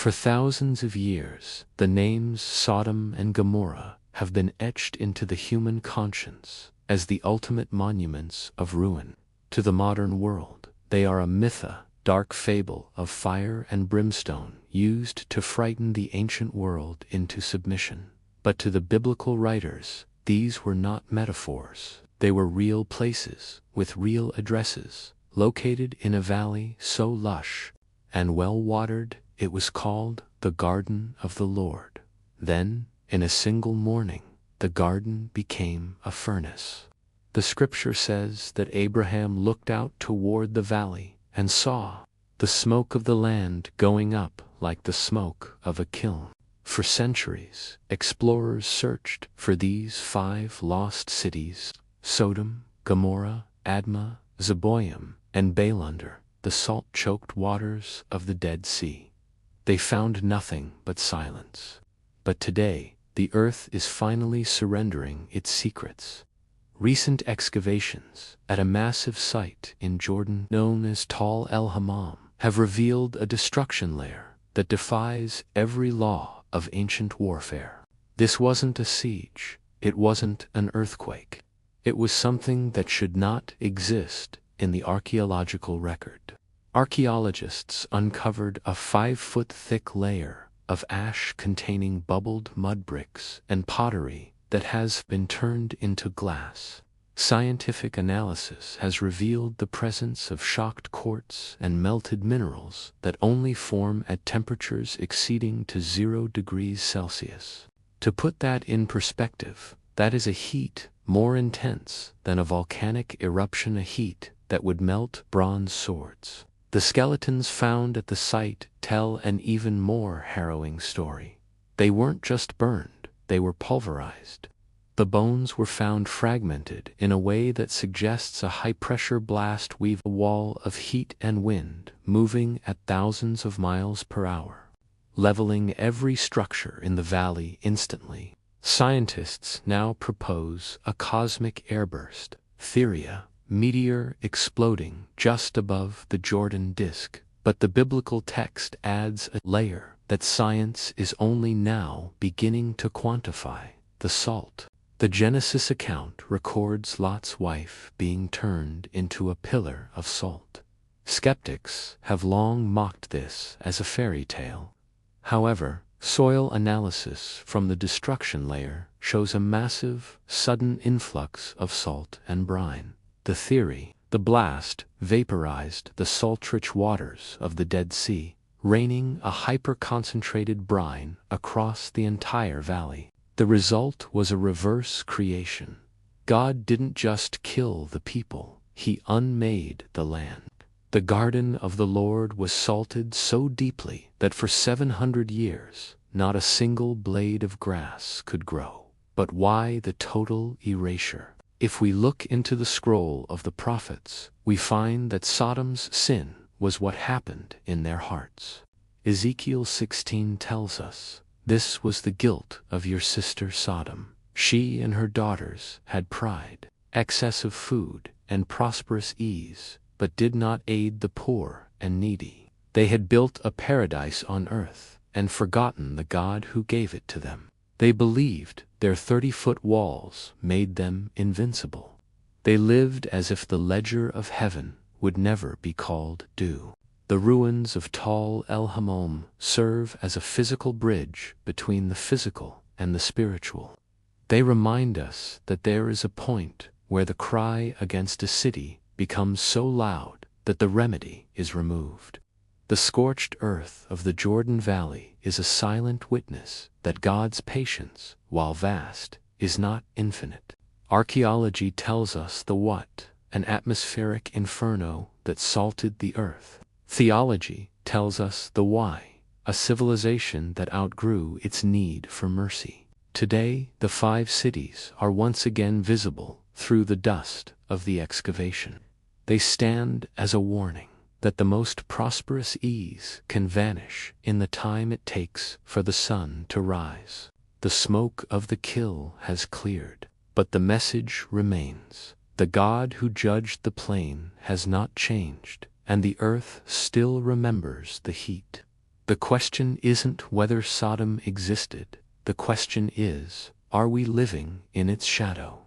For thousands of years, the names Sodom and Gomorrah have been etched into the human conscience as the ultimate monuments of ruin. To the modern world, they are a dark fable of fire and brimstone used to frighten the ancient world into submission. But to the biblical writers, these were not metaphors. They were real places with real addresses, located in a valley so lush and well-watered it was called the Garden of the Lord. Then, in a single morning, the garden became a furnace. The scripture says that Abraham looked out toward the valley and saw the smoke of the land going up like the smoke of a kiln. For centuries, explorers searched for these 5 lost cities: Sodom, Gomorrah, Admah, Zeboim, and Balander, the salt-choked waters of the Dead Sea. They found nothing but silence. But today, the earth is finally surrendering its secrets. Recent excavations at a massive site in Jordan known as Tal el-Hammam have revealed a destruction layer that defies every law of ancient warfare. This wasn't a siege. It wasn't an earthquake. It was something that should not exist in the archaeological record. Archaeologists uncovered a 5-foot-thick layer of ash containing bubbled mud bricks and pottery that has been turned into glass. Scientific analysis has revealed the presence of shocked quartz and melted minerals that only form at temperatures exceeding to 0 degrees Celsius. To put that in perspective, that is a heat more intense than a volcanic eruption, a heat that would melt bronze swords. The skeletons found at the site tell an even more harrowing story. They weren't just burned, they were pulverized. The bones were found fragmented in a way that suggests a high-pressure blast weaved a wall of heat and wind, moving at thousands of miles per hour, leveling every structure in the valley instantly. Scientists now propose a cosmic airburst, Theria, meteor exploding just above the Jordan disk. But the biblical text adds a layer that science is only now beginning to quantify: the salt. The Genesis account records Lot's wife being turned into a pillar of salt. Skeptics have long mocked this as a fairy tale. However, soil analysis from the destruction layer shows a massive, sudden influx of salt and brine. The theory: the blast vaporized the salt-rich waters of the Dead Sea, raining a hyper-concentrated brine across the entire valley. The result was a reverse creation. God didn't just kill the people, He unmade the land. The garden of the Lord was salted so deeply that for 700 years, not a single blade of grass could grow. But why the total erasure? If we look into the scroll of the prophets, we find that Sodom's sin was what happened in their hearts. Ezekiel 16 tells us, "This was the guilt of your sister Sodom. She and her daughters had pride, excess of food, and prosperous ease, but did not aid the poor and needy. They had built a paradise on earth and forgotten the God who gave it to them. They believed their 30-foot walls made them invincible. They lived as if the ledger of heaven would never be called due." The ruins of Tal el-Hammam serve as a physical bridge between the physical and the spiritual. They remind us that there is a point where the cry against a city becomes so loud that the remedy is removed. The scorched earth of the Jordan Valley is a silent witness that God's patience, while vast, is not infinite. Archaeology tells us the what: an atmospheric inferno that salted the earth. Theology tells us the why: a civilization that outgrew its need for mercy. Today, the 5 cities are once again visible through the dust of the excavation. They stand as a warning that the most prosperous ease can vanish in the time it takes for the sun to rise. The smoke of the kill has cleared, but the message remains. The God who judged the plain has not changed, and the earth still remembers the heat. The question isn't whether Sodom existed. The question is, are we living in its shadow?